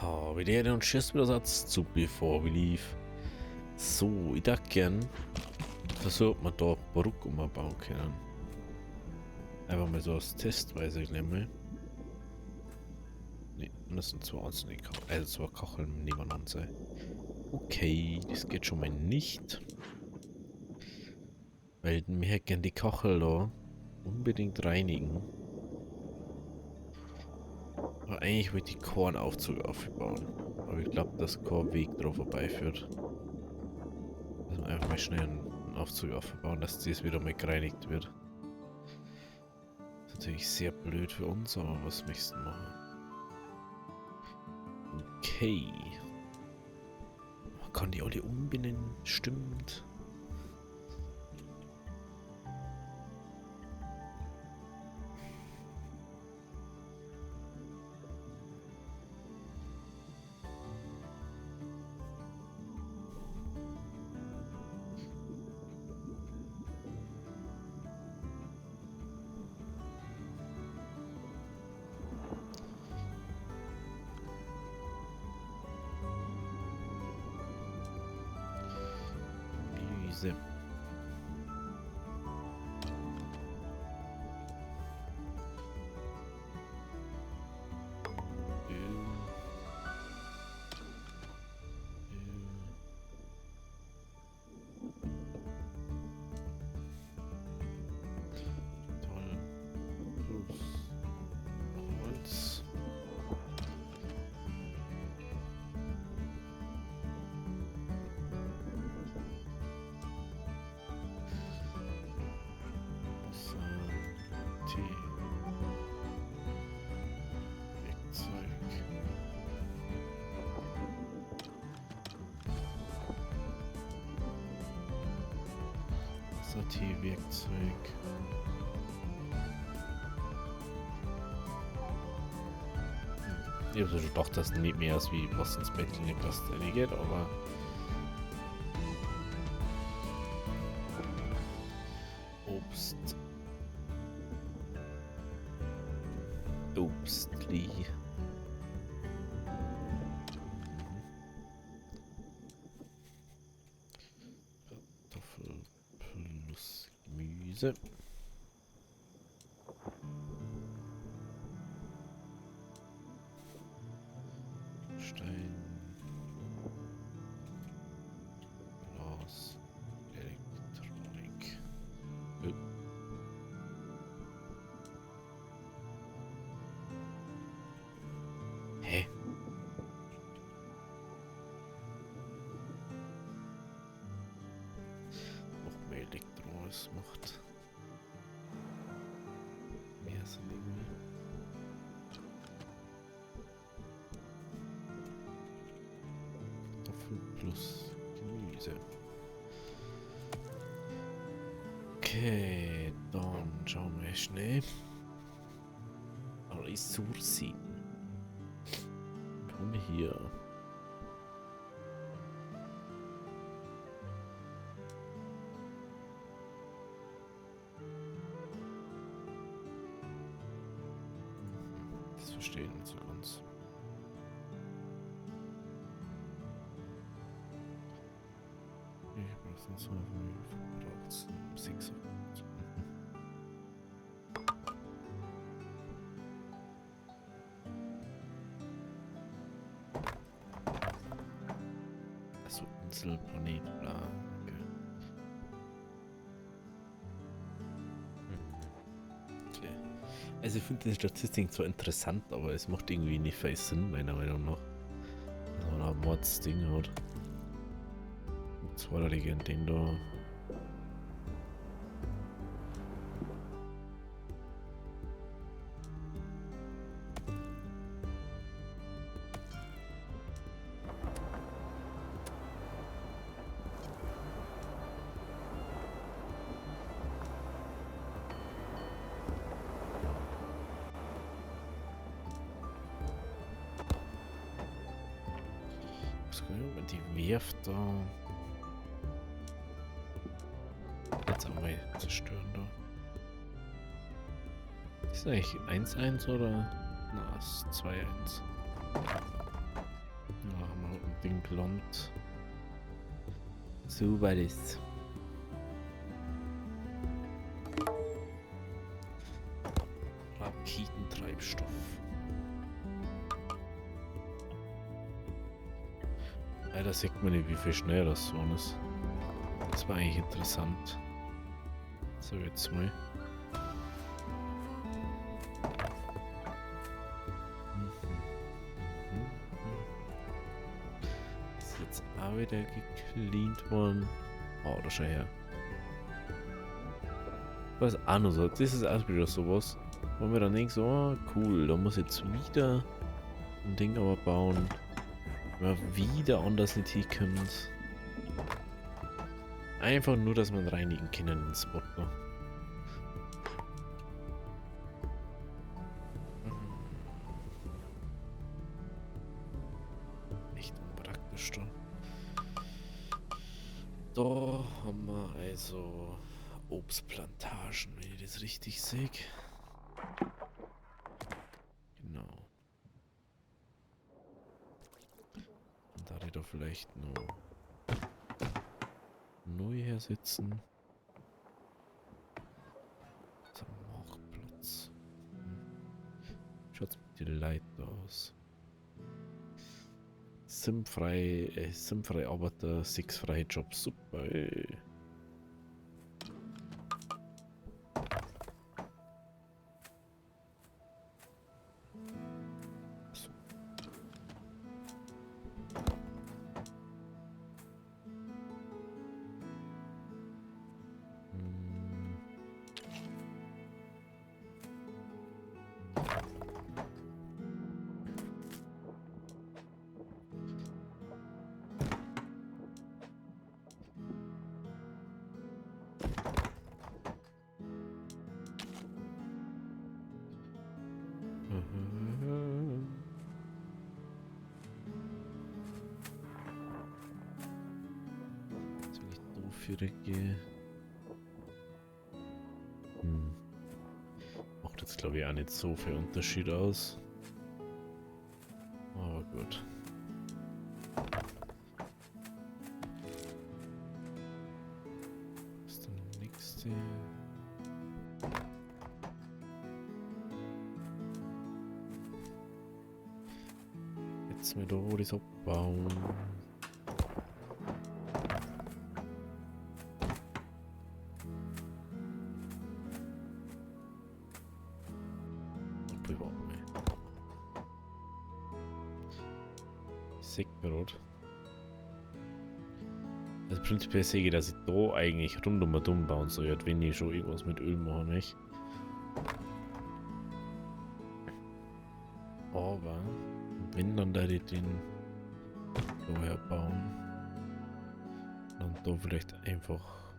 Oh, wie der uns Schiffsersatz zu bevor wir lief. So, ich dachte gern, versucht man da Brücke umbauen können. Einfach mal so als Testweise gleich. Ne, das sind zwei einzelne Kacheln, also zwei Kacheln nebeneinander sein. Okay, das geht schon mal nicht. Weil wir hätten gern die Kachel da unbedingt reinigen. Aber eigentlich würde ich keinen Aufzug aufbauen. Aber ich glaube, dass kein Weg drauf vorbeiführt. Also einfach mal schnell einen Aufzug aufbauen, dass das wieder mal gereinigt wird. Das ist natürlich sehr blöd für uns, aber was möchtest du machen? Okay. Man kann die alle umbenennen, stimmt. Gemüse. Toll. Plus Holz. So, Tee. Werkzeug. So, Tee, Werkzeug. Ich habe schon gedacht, dass nicht mehr ist wie was ins Bett in die Plastik geht, aber Obst. Obstli. Kartoffel plus Gemüse. Stein. Glas. Elektronik. Hä? Noch mehr Elektro, es macht mehr Sinn irgendwie. Kartoffel plus Gemüse. Okay, dann schauen wir schnell. Ressourcen. Komm hier. Das verstehe ich nicht so ganz. Ich brauche so braucht's 6. Also Inselplanet, bla. Okay. Okay. Also ich finde die Statistik zwar interessant, aber es macht irgendwie nicht viel Sinn, meiner Meinung nach. Dass man da ein Mordsding hat. Und zwar der Legenden da. Die Werft da. Jetzt einmal zerstören da. Ist das eigentlich 1-1 oder? Na, ist 2-1. angelangt. So war das. Raketentreibstoff. Leider sieht man nicht, wie viel schneller das so ist. Das war eigentlich interessant. So, jetzt mal. Ist jetzt auch wieder gecleant worden. Oh, da schau her. Was auch noch so, das ist auch wieder sowas, wo man dann denkt so, oh, cool, da muss jetzt wieder ein Ding aber bauen, wenn man wieder anders nicht hinkommt. Einfach nur, dass man reinigen kann in den Spot noch. Echt unpraktisch da. Da haben wir also Obstplantagen, wenn ich das richtig sehe. Genau. Und da die da vielleicht noch neu hersetzen. Zum Marktplatz. Schaut's mit den Leuten aus. Simfrei Arbeiter, 6 freie Jobs. Super. Ey. So. Jetzt will ich doof wieder gehen. Macht jetzt glaube ich auch nicht so viel Unterschied aus. Aber gut. Was ist der nächste? Jetzt mal da, wo das abbauen. Säckebrot. Also prinzipiell sehe ich, dass ich da eigentlich rund um dumm bauen soll, wenn ich schon irgendwas mit Öl mache, nicht? Aber wenn dann da die den vorher bauen, dann da vielleicht einfach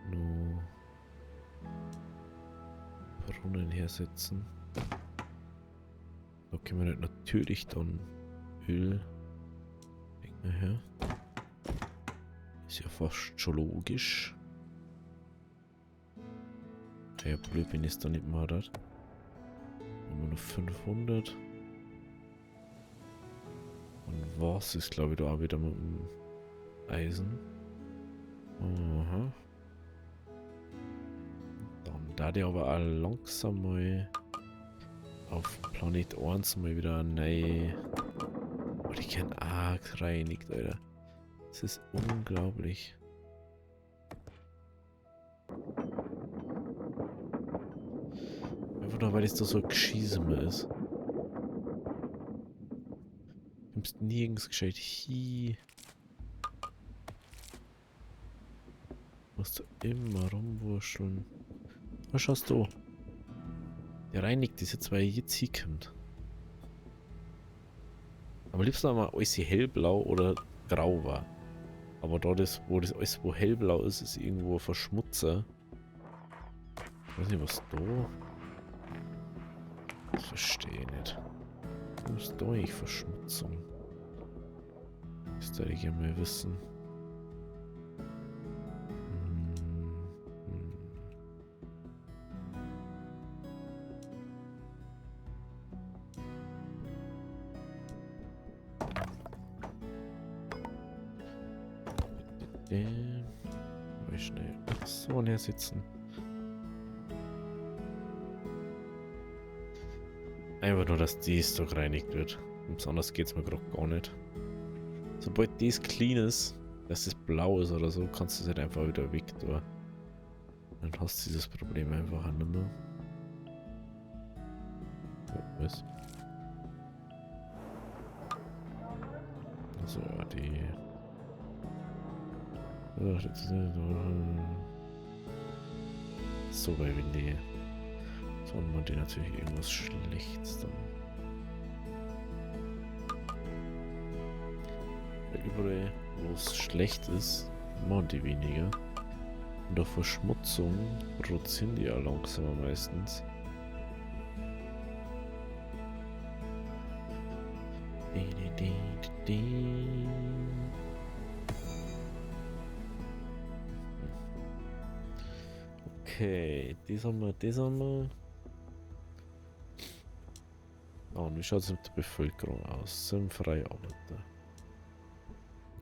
nur Brunnen hersetzen. Da können wir natürlich dann Öl her. Ist ja fast schon logisch. Ja, blöd, wenn ich es da nicht mehr hat. Haben wir noch 500. Und was ist, glaube ich, da auch wieder mit dem Eisen. Aha. Dann da die aber auch langsam mal auf Planet 1 mal wieder eine neue. Oh, die können arg gereinigt, Alter. Das ist unglaublich. Einfach nur, weil es da so geschießen ist. Du kommst nirgends gescheit hier. Musst du immer rumwurscheln. Was schaust du? Der reinigt das jetzt, weil er jetzt hier kommt. Am liebsten einmal alles hellblau oder grau war. Aber da das, wo das alles wo hellblau ist, ist irgendwo Verschmutzer. Ich weiß nicht, was da. Das verstehe ich nicht. Was ist da eigentlich Verschmutzung? Das würde ich gerne mal wissen. Mal schnell so näher sitzen. Einfach nur, dass dies doch gereinigt wird. Besonders geht es mir gerade gar nicht. Sobald dies clean ist, dass es blau ist oder so, kannst du es halt einfach wieder weg tun. Dann hast du dieses Problem einfach auch nicht mehr. Ja, was? Also die... So bei Windy. So haben wir die natürlich irgendwas Schlechtes dann. Weil überall, wo es schlecht ist, machen die weniger. Und der Verschmutzung produzieren die ja langsamer meistens. Okay, das haben wir, das haben wir. Oh, und wie schaut es mit der Bevölkerung aus? Sind Freiarbeiter.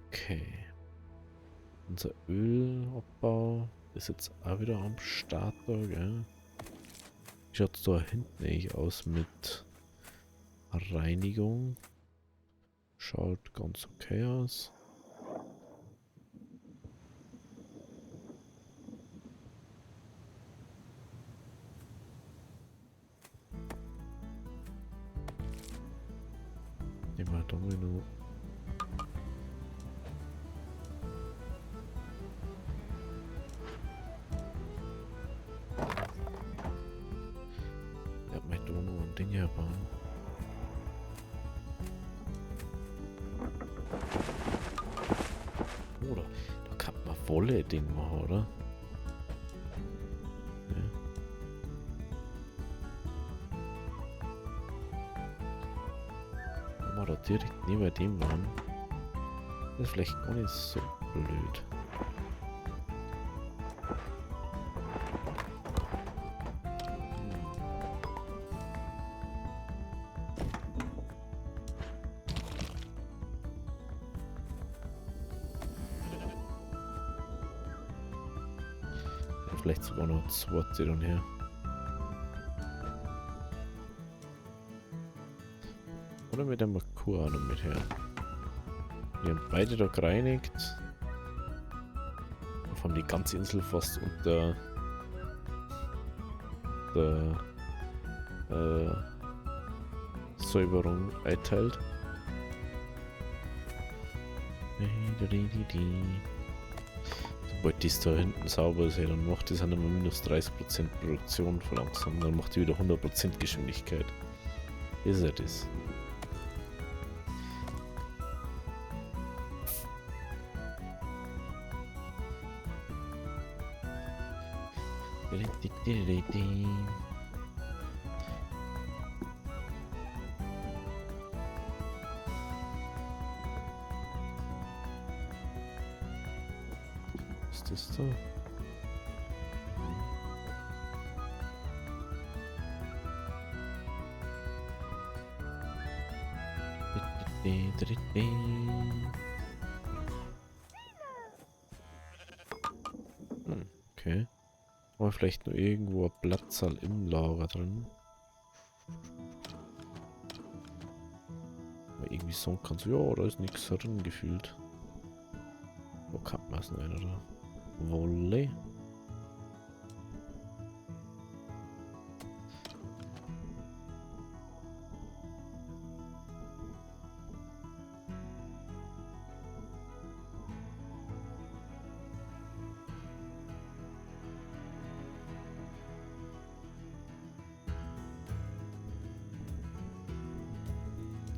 Okay. Unser Ölabbau ist jetzt auch wieder am Start da, gell? Wie schaut es da hinten eigentlich aus mit Reinigung? Schaut ganz okay aus. Nehmen wir Domino. Ja, mein Domino und Dinge bauen. Oder da kann man Wolle Ding machen, oder? Ja. Wenn wir da direkt neben dem waren, das ist vielleicht gar nicht so blöd. Vielleicht sogar noch zwei dann her. Oder mit dem Merkur auch noch mit her. Wir haben beide da gereinigt. Und haben die ganze Insel fast unter der Säuberung einteilt. Sobald das da hinten sauber ist, dann macht das auch nicht mehr minus 30% Produktion verlangsamen, dann macht die wieder 100% Geschwindigkeit. Ist ja das. Was ist das da? Okay. Aber vielleicht nur irgendwo ein Platzsaal im Lager drin. Aber irgendwie sagen kannst du, ja, da ist nichts drin gefühlt. Wo kann man es denn, oder? Wolle.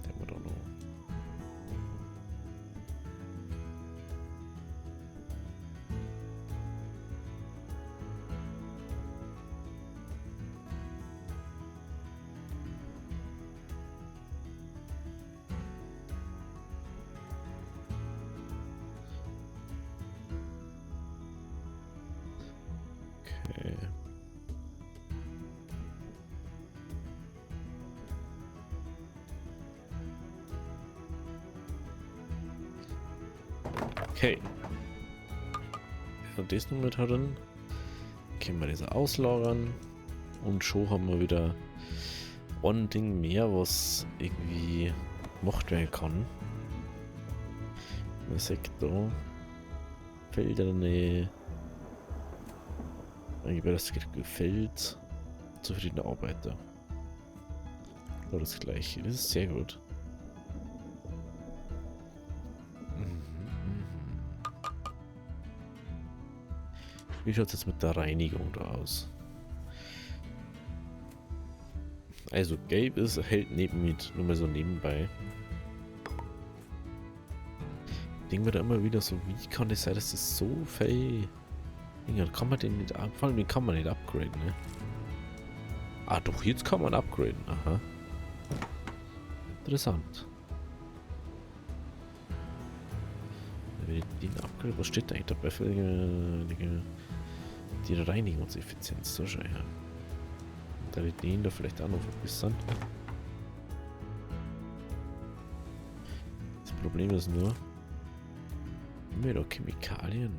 Den wir da noch. Okay. Okay. wir das noch mit herin. Können wir das auslagern. Und schon haben wir wieder ein Ding mehr, was irgendwie gemacht werden kann. Man sieht da Felder, eine das Feld, zufriedene Arbeiter. Da das gleiche, das ist sehr gut. Wie schaut es jetzt mit der Reinigung da aus? Also gelb ist, hält neben mit, nur mal so nebenbei. Denken wir da immer wieder so, wie kann es sein, dass das so viel... Kann man den nicht abfallen? Den kann man nicht upgraden, ne? Ah, doch, jetzt kann man upgraden. Aha. Interessant. Wenn ich den upgrade, was steht da eigentlich dabei für die Reinigungseffizienz? So schön, ja. Da die den da vielleicht auch noch verbessern. Das Problem ist nur, haben wir da Chemikalien?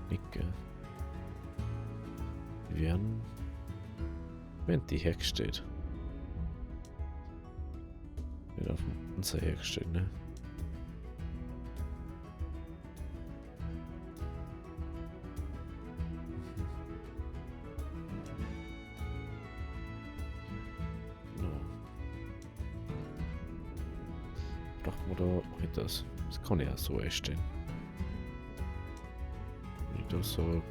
Nicht, gell? Die werden die hergestellt. Wird auf dem Panzer hergestellt, ne? Oder das? Das kann ich ja so erstellen. Wie ich das sage.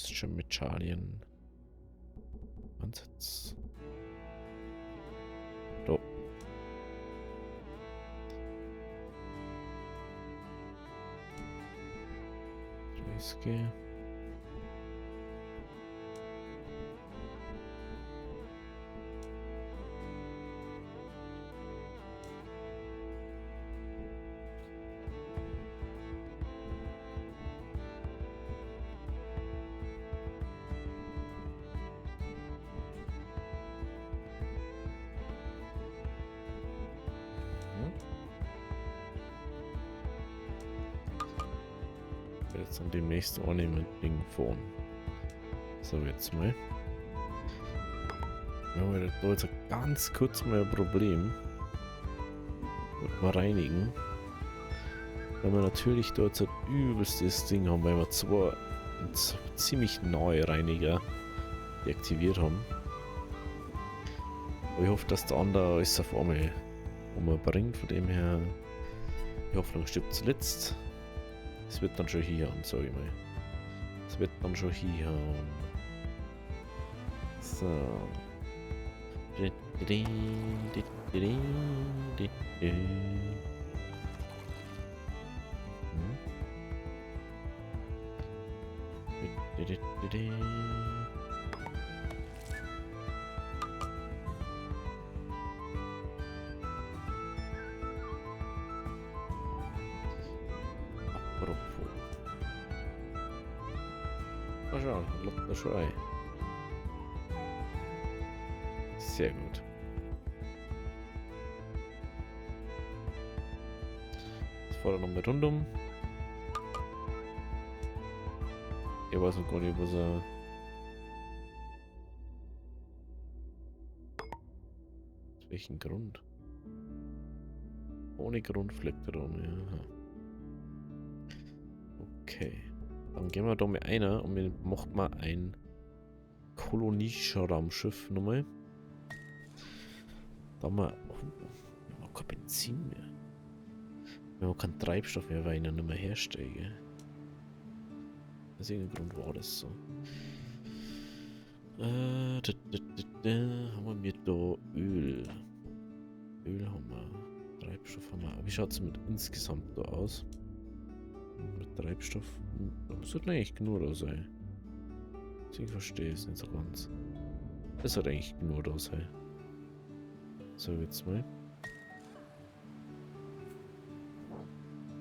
Chemikalien. Ansatz. So. Whisky. Jetzt dann demnächst auch nehmen Ding vorn. So, jetzt mal. Wir haben da jetzt ganz kurz mal ein Problem. Mal reinigen. Weil wir natürlich dort so ein übelstes Ding haben, weil wir zwei ziemlich neue Reiniger deaktiviert haben. Aber ich hoffe, dass der andere alles auf einmal umbringt. Von dem her, die Hoffnung stirbt zuletzt. Es wird dann schon hier an, sag ich mal. Es wird dann schon hier an. So. Mal schauen, lockt das schon ein. Sehr gut. Jetzt fahrt er noch mit rundum. Ich weiß noch gar nicht, was er... Aus welchem Grund? Ohne Grund fleckt er rum, ja. Okay. Dann gehen wir da mal einer und wir machen mal ein Kolonieraumschiff nochmal. Da haben wir, wir haben kein Benzin mehr. Wir haben keinen Treibstoff mehr, weil ich ihn nicht mehr herstelle. Aus irgendeinem Grund war das so. Haben wir da Öl. Öl haben wir. Treibstoff haben wir. Wie schaut es mit insgesamt da aus? Mit Treibstoff. Das sollte eigentlich genug da sein. Ich verstehe es nicht so ganz. Das sollte eigentlich genug da sein. So, jetzt mal.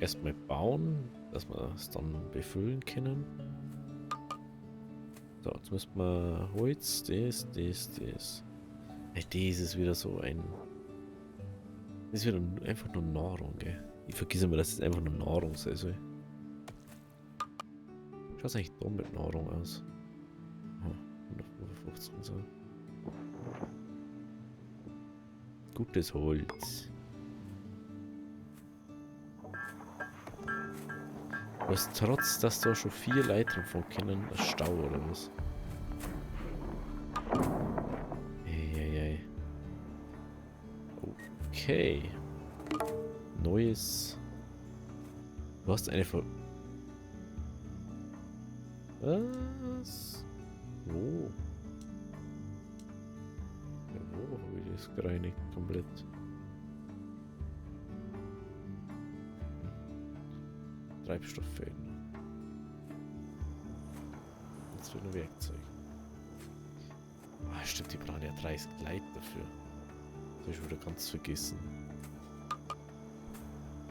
erstmal bauen, dass wir es dann befüllen können. So, jetzt müssen wir Holz, das. Ey, das ist wieder so ein... Das ist wieder einfach nur Nahrung, gell. Ich vergesse immer, dass es einfach nur Nahrung sein soll. Schaut eigentlich dumm mit Nahrung aus. Aha, 155 und so. Gutes Holz. Was trotz, dass da schon 4 Leitern von kennen, ein Stau oder was? Eieiei. Okay. Neues. Du hast eine Ver... Was? Wo? Ja, wo habe ich das gereinigt komplett? Treibstofffäden. Jetzt wird nur Werkzeug. Ah, stimmt, die brauchen ja 30 Gleit dafür. Das habe ich wieder ganz vergessen.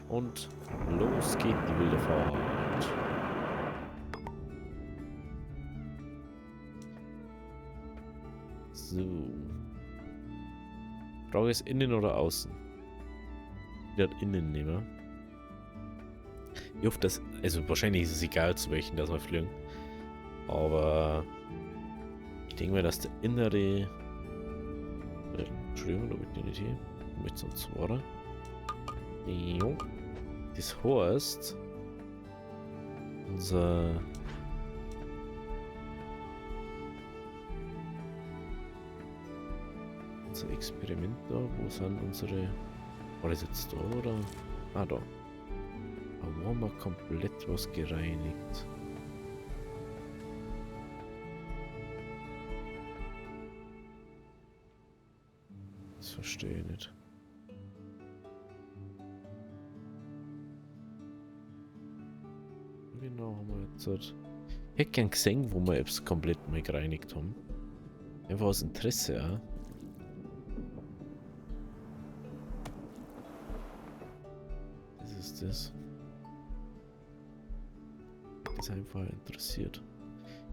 Und los geht die wilde Fahrt. So. Frage ist innen oder außen? Ich werde innen nehmen. Ich hoffe, dass... Also wahrscheinlich ist es egal, zu welchen das wir fliegen. Aber... Ich denke mir, dass der innere... Entschuldigung, da wird nicht hier. Mit so einem Jo. Das heißt... Unser... Experiment da. Wo sind unsere... War das jetzt da oder? Ah, da. Da haben wir komplett was gereinigt. Das verstehe ich nicht. Genau, haben wir jetzt halt... Ich hätte gern gesehen, wo wir es komplett mal gereinigt haben. Einfach aus Interesse, ja. Das ist das. Das ist einfach interessiert.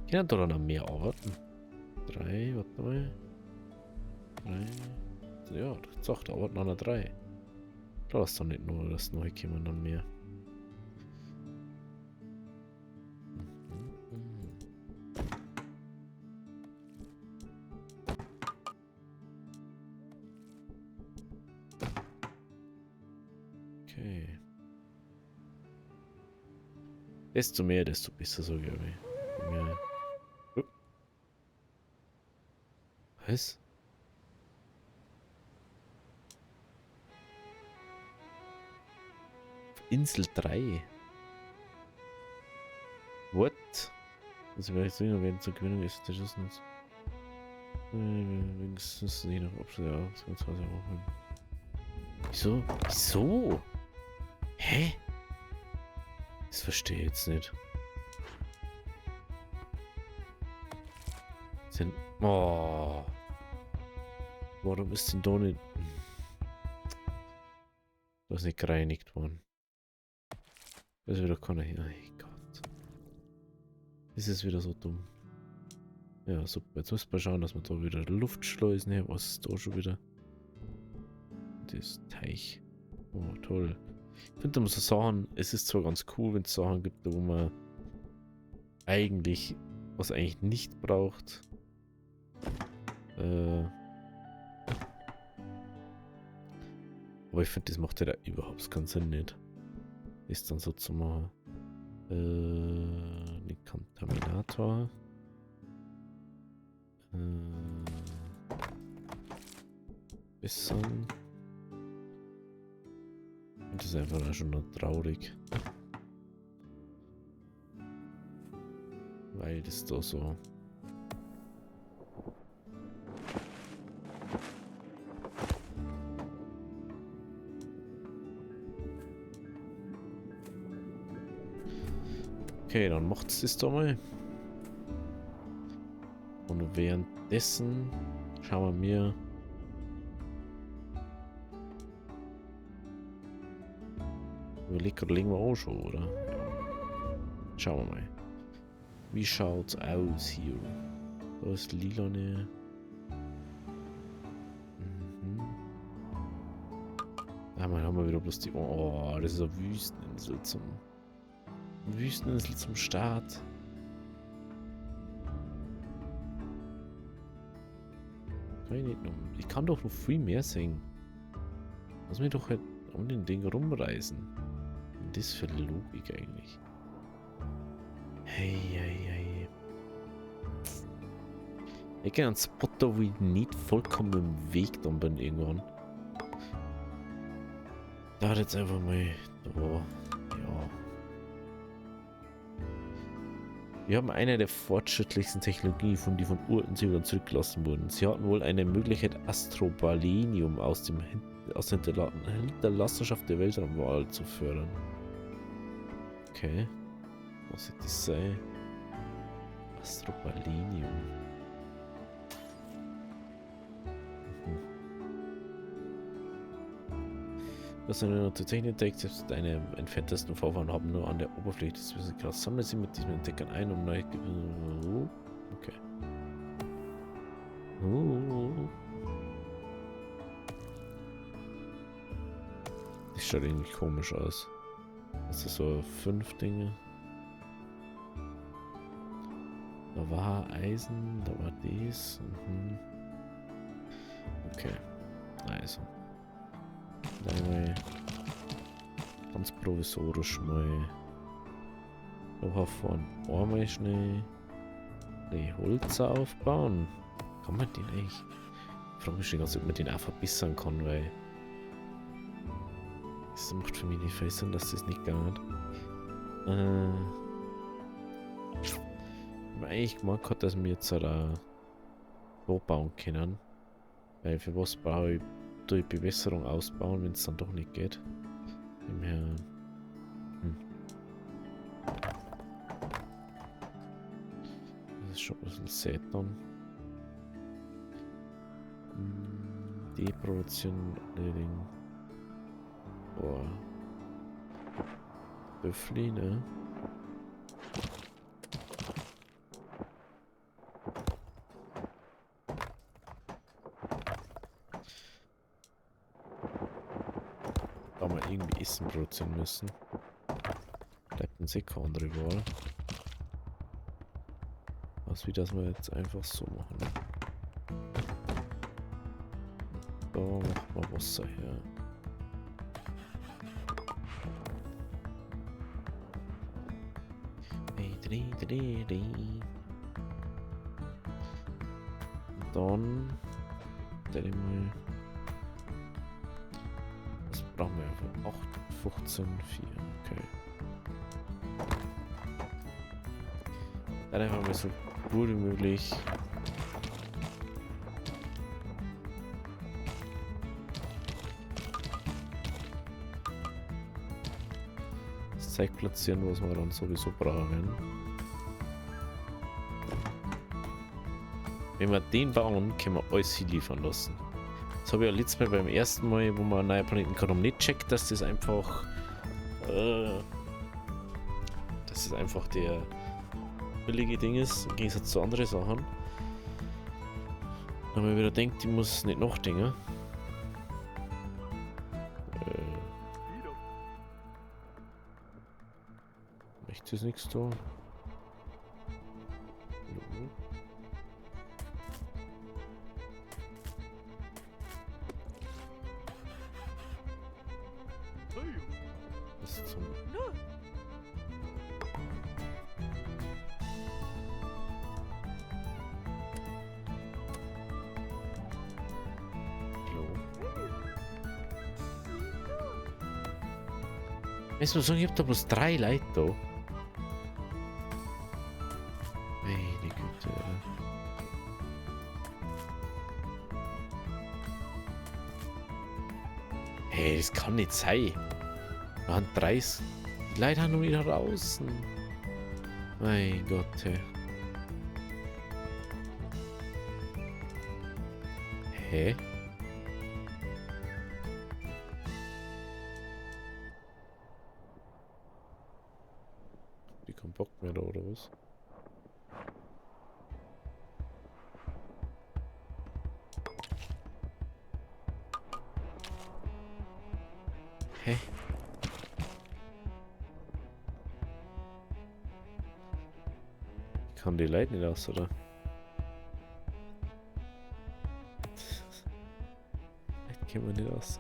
Ich kann doch noch mehr arbeiten. 3, warte mal. 3. Ja, doch, da arbeiten noch 3. Da ist doch nicht nur das Neue kommen dann mehr. Okay. Desto mehr, desto besser, so glaube ich. Ja. Was? Insel 3. What? Also wäre ich so werden zur Gewinnung ist der Schuss nicht. Wenigstens nicht noch Abschluss, ja, 22 Wochen. Wieso? Wieso? Hä? Das verstehe ich jetzt nicht. Sind. Oh. Warum ist denn da nicht. Das ist nicht gereinigt worden. Das ist wieder keiner hin. Oh Gott. Das ist wieder so dumm. Ja, super. Jetzt müssen wir schauen, dass wir da wieder Luftschleusen haben. Was ist da schon wieder? Das Teich. Oh, toll. Ich finde immer so Sachen, es ist zwar ganz cool, wenn es Sachen gibt, wo man eigentlich, was eigentlich nicht braucht. Aber ich finde, das macht ja da überhaupt keinen Sinn nicht. Ist dann so zu machen. Den Kontaminator. Bisschen. Das ist einfach schon noch traurig. Weil das da so... Okay, dann macht's das da mal. Und währenddessen schauen wir mir... Überlegen wir auch schon, oder? Schauen wir mal. Wie schaut's aus hier? Da ist lilane. Mhm. Da haben wir wieder bloß die. Oh, das ist eine Wüsteninsel zum Start. Kann ich nicht noch. Ich kann doch noch viel mehr singen. Lass mich doch halt um den Ding rumreißen. Und das für Logik eigentlich. Hey, hey, hey. Ich kenne einen Spot da, wo ich nicht vollkommen im Weg dann bin irgendwann. Da hat jetzt einfach mal. Oh, ja. Wir haben eine der fortschrittlichsten Technologien von die von uralten Siedlern zurückgelassen wurden. Sie hatten wohl eine Möglichkeit, Astrobalenium aus der Hinterlassenschaft der Weltraumwahl zu fördern. Okay. Was soll das sein? Astrobalenium. Was eine neue Technik entdeckt, selbst deine entferntesten Vorfahren haben nur an der Oberfläche des Wissensgrades. Sammle sie mit diesen Entdeckern ein, um neue... Okay. Das schaut irgendwie komisch aus. Das ist so 5 Dinge. Da war Eisen, da war dies. Okay. Also. Einmal ganz provisorisch mal noch vorne einmal schnell die Holzer aufbauen. Kann man den eigentlich? Ich frage mich schon ganz, ob man den auch verbessern kann, weil das macht für mich nicht viel Sinn, dass das nicht geht. Ich eigentlich gemeint hat, dass wir jetzt da bauen können. Weil für was brauche ich durch Bewässerung ausbauen, wenn es dann doch nicht geht. Dem her. Das ist schon ein bisschen sad dann. Die Produktion erledigen. Boah. Büffli, ne? Da wir irgendwie Essen produzieren müssen. Bleibt uns eh keine andere Wahl. Was wie das wir jetzt einfach so machen. Da machen wir Wasser her. Und dann was brauchen wir für 8, 15, 4, okay. Dann einfach mal so gut wie möglich das Zeug platzieren, was wir dann sowieso brauchen. Wenn wir den bauen, können wir alles hier liefern lassen. Das habe ich ja letztes Mal beim ersten Mal, wo wir einen neuen Planeten kaum nicht checkt, dass das einfach der billige Ding ist, im Gegensatz zu anderen Sachen. Wenn man wieder denkt, ich muss nicht nachdenken. Möchte es nichts tun? Was zum... Weißt du, ich hab da bloß 3 Leute da. Meine Güte. Hey, das kann nicht sein. Wir haben 30. Die Leute haben noch wieder draußen. Mein Gott, hey. Hä? keinen Bock mehr da, oder was? Hä? Kann die Leute nicht aus, oder? Vielleicht können wir nicht aus.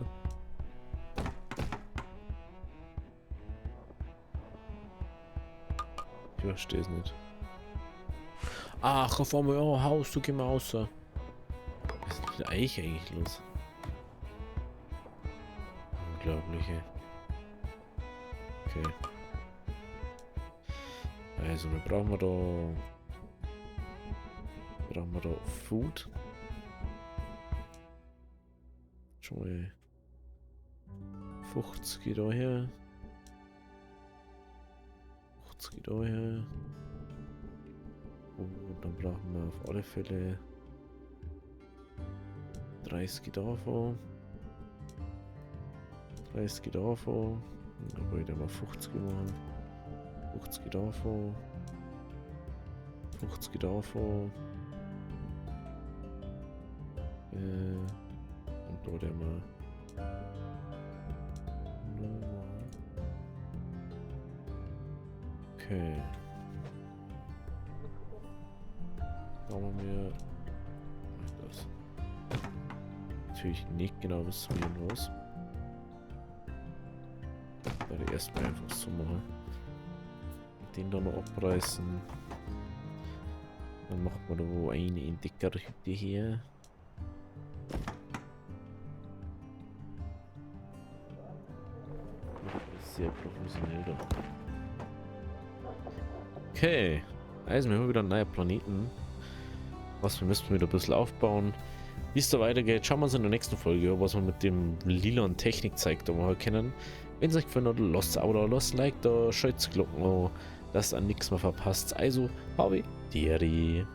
Ich verstehe es nicht. Ach, auf einmal, oh, Haus, du geh mal raus. Was ist mit der Eiche eigentlich los? Unglaublich, ey. Okay. Also, wir brauchen da Food. Schon mal 50 da her. 50 da her. Und dann brauchen wir auf alle Fälle 30 davon. 30 davon. Dann wollte ich mal 50 machen. 50 davon. 50 davon. Und da der mal. Okay. Brauchen wir das. Natürlich nicht genau bis zum los. Werde ich erstmal einfach so machen. Den da noch abreißen. Dann machen wir da wo eine Entdeckerhütte her. Sehr professionell da. Okay. Also wir haben wieder einen neuen Planeten. Was wir müssen wieder ein bisschen aufbauen. Wie es da weitergeht, schauen wir uns in der nächsten Folge an, was wir mit dem lilanen Technikzeug da machen können. Wenn es euch gefallen hat, lasst ein Abo da, lasst ein Like da, schaltet die Glocken an, dass ihr nichts mehr verpasst. Also, habe Deri.